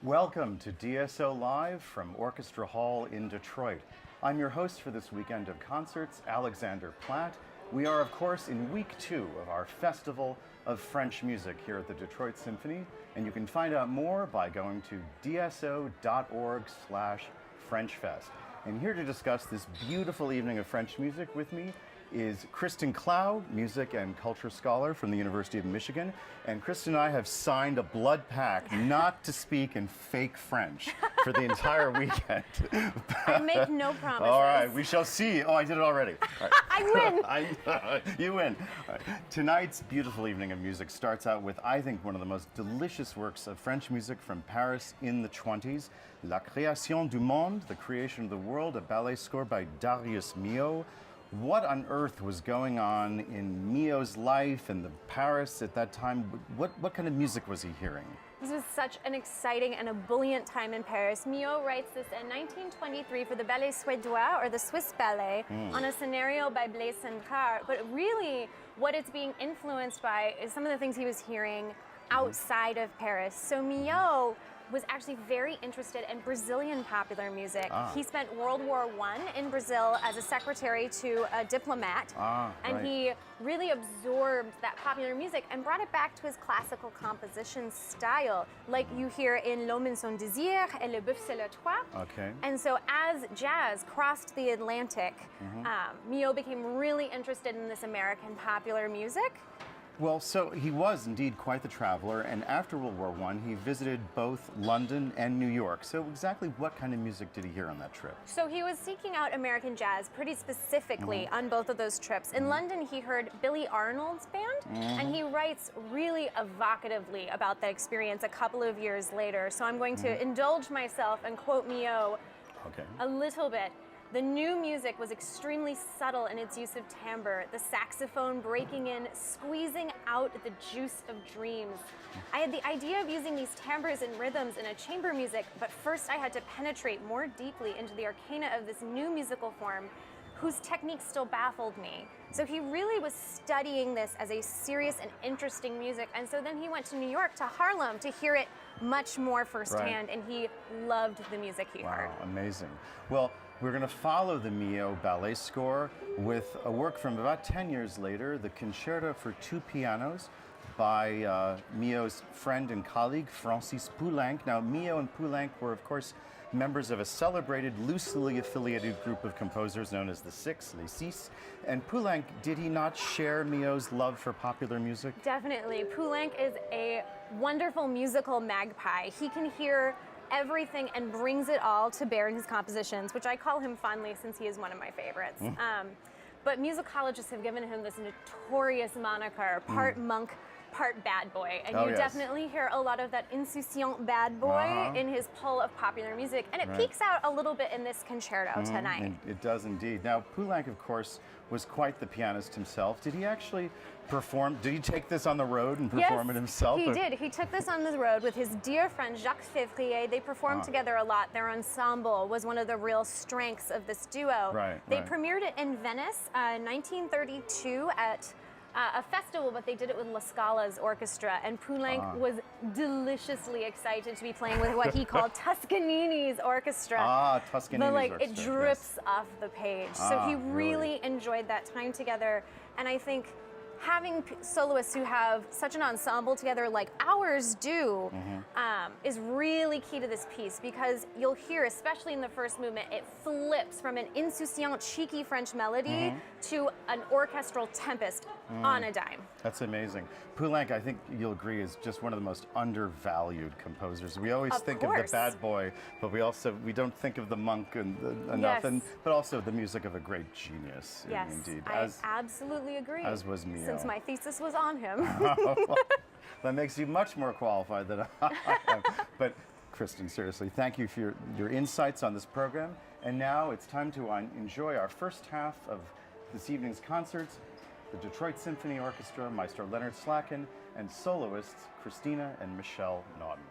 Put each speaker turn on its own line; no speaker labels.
Welcome to DSO Live from Orchestra Hall in Detroit. I'm your host for this weekend of concerts, Alexander Platt. We are, of course, in week 2 of our Festival of French Music here at the Detroit Symphony, and you can find out more by going to dso.org/FrenchFest. And here to discuss this beautiful evening of French music with me is Kristen Clough, music and culture scholar from the University of Michigan. And Kristen and I have signed a blood pact not to speak in fake French for the entire weekend.
I make no promises.
All right, we shall see. Oh, I did it already. Right.
I win.
You win. Right. Tonight's beautiful evening of music starts out with, I think, one of the most delicious works of French music from Paris in the 20s, La Création du Monde, The Creation of the World, a ballet score by Darius Milhaud. What on earth was going on in Milhaud's life and the Paris at that time? What kind of music was he hearing?
This was such an exciting and ebullient time in Paris. Milhaud writes this in 1923 for the Ballet Suédois, or the Swiss Ballet, on a scenario by Blaise Cendrars. But really, what it's being influenced by is some of the things he was hearing outside of Paris. So Milhaud was actually very interested in Brazilian popular music. He spent World War I in Brazil as a secretary to a diplomat, and he really absorbed that popular music and brought it back to his classical composition style, like you hear in L'Homme et son désir et Le Bœuf c'est le toit.
Okay.
And so as jazz crossed the Atlantic, Milhaud became really interested in this American popular music.
Well, so he was indeed quite the traveler, and after World War I, he visited both London and New York. So exactly what kind of music did he hear on that trip?
So he was seeking out American jazz pretty specifically on both of those trips. In London, he heard Billy Arnold's band, and he writes really evocatively about that experience a couple of years later. So I'm going to indulge myself and quote Milhaud a little bit. The new music was extremely subtle in its use of timbre, the saxophone breaking in, squeezing out the juice of dreams. I had the idea of using these timbres and rhythms in a chamber music, but first I had to penetrate more deeply into the arcana of this new musical form, whose technique still baffled me. So he really was studying this as a serious and interesting music, and so then he went to New York, to Harlem, to hear it much more firsthand, and he loved the music he heard.
Wow, amazing. Well, we're going to follow the Milhaud ballet score with a work from about 10 years later, the Concerto for 2 Pianos by Milhaud's friend and colleague, Francis Poulenc. Now, Milhaud and Poulenc were, of course, members of a celebrated, loosely affiliated group of composers known as the Six, Les Six. And Poulenc, did he not share Milhaud's love for popular music?
Definitely. Poulenc is a wonderful musical magpie. He can hear everything and brings it all to bear in his compositions, which I call him fondly since he is one of my favorites. But musicologists have given him this notorious moniker, part monk, part bad boy. And you definitely hear a lot of that insouciant bad boy in his pull of popular music. And it peeks out a little bit in this concerto tonight.
It does indeed. Now, Poulenc, of course, was quite the pianist himself. Did he actually perform? Did he take this on the road and perform it himself?
He did. He took this on the road with his dear friend Jacques Février. They performed together a lot. Their ensemble was one of the real strengths of this duo. They premiered it in Venice in 1932 at a festival, but they did it with La Scala's orchestra, and Poulenc was deliciously excited to be playing with what he called Toscanini's orchestra.
Toscanini's orchestra.
It drips off the page. So he really enjoyed that time together, and I think having soloists who have such an ensemble together like ours do is really key to this piece, because you'll hear, especially in the first movement, it flips from an insouciant, cheeky French melody to an orchestral tempest on a dime.
That's amazing. Poulenc, I think you'll agree, is just one of the most undervalued composers. We always think of the bad boy, but we don't think of the monk enough, but also the music of a great genius.
Yes,
indeed.
I absolutely agree.
As was Milhaud.
Since my thesis was on him.
Well, that makes you much more qualified than I am. But Kristen, seriously, thank you for your insights on this program. And now it's time to enjoy our first half of this evening's concerts. The Detroit Symphony Orchestra, Maestro Leonard Slacken, and soloists Christina and Michelle Naughton.